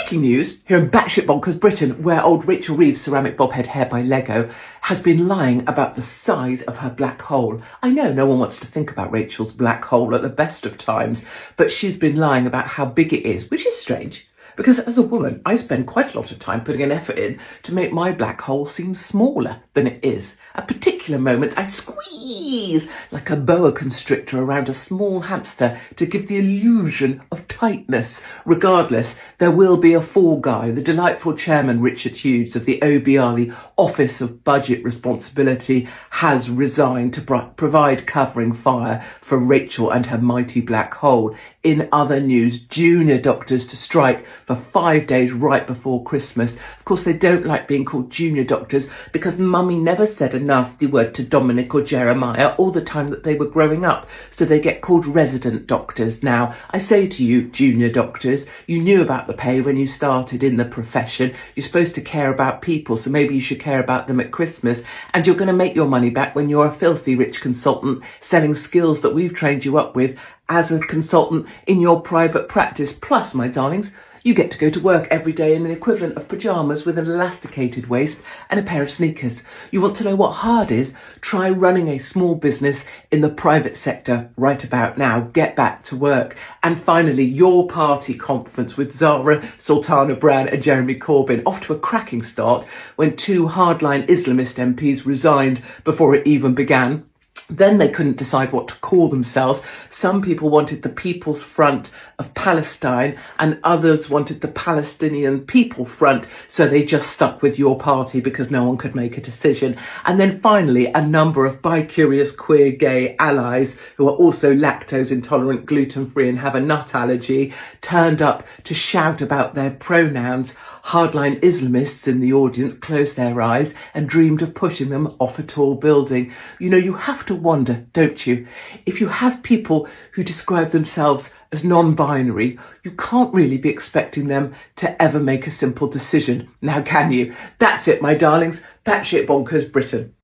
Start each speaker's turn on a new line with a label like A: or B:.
A: Breaking news here in batshit bonkers Britain, where old Rachel Reeves' ceramic bobhead hair by Lego has been lying about the size of her black hole. I know no one wants to think about Rachel's black hole at the best of times, but she's been lying about how big it is, which is strange. Because as a woman, I spend quite a lot of time putting an effort in to make my black hole seem smaller than it is. At particular moments, I squeeze like a boa constrictor around a small hamster to give the illusion of tightness. Regardless, there will be a fall guy. The delightful chairman, Richard Hughes, of the OBR, the Office of Budget Responsibility, has resigned to provide covering fire for Rachel and her mighty black hole. In other news, junior doctors to strike for 5 days right before Christmas. Of course, they don't like being called junior doctors because mummy never said a nasty word to Dominic or Jeremiah all the time that they were growing up, so they get called resident doctors now. I say to you, junior doctors, you knew about the pay when you started in the profession. You're supposed to care about people, so maybe you should care about them at Christmas, and you're going to make your money back when you're a filthy rich consultant selling skills that we've trained you up with as a consultant in your private practice. Plus, my darlings, you get to go to work every day in the equivalent of pyjamas with an elasticated waist and a pair of sneakers. You want to know what hard is? Try running a small business in the private sector right about now. Get back to work. And finally, your party conference with Zara, Sultana Brown and Jeremy Corbyn off to a cracking start when two hardline Islamist MPs resigned before it even began. Then they couldn't decide what to call themselves. Some people wanted the People's Front of Palestine and others wanted the Palestinian People Front. So they just stuck with your party because no one could make a decision. And then finally, a number of bi-curious, queer, gay allies who are also lactose intolerant, gluten-free and have a nut allergy turned up to shout about their pronouns. Hardline Islamists in the audience closed their eyes and dreamed of pushing them off a tall building. You know, you have to wonder, don't you? If you have people who describe themselves as non-binary, you can't really be expecting them to ever make a simple decision. Now, can you? That's it, my darlings. Batshit bonkers Britain.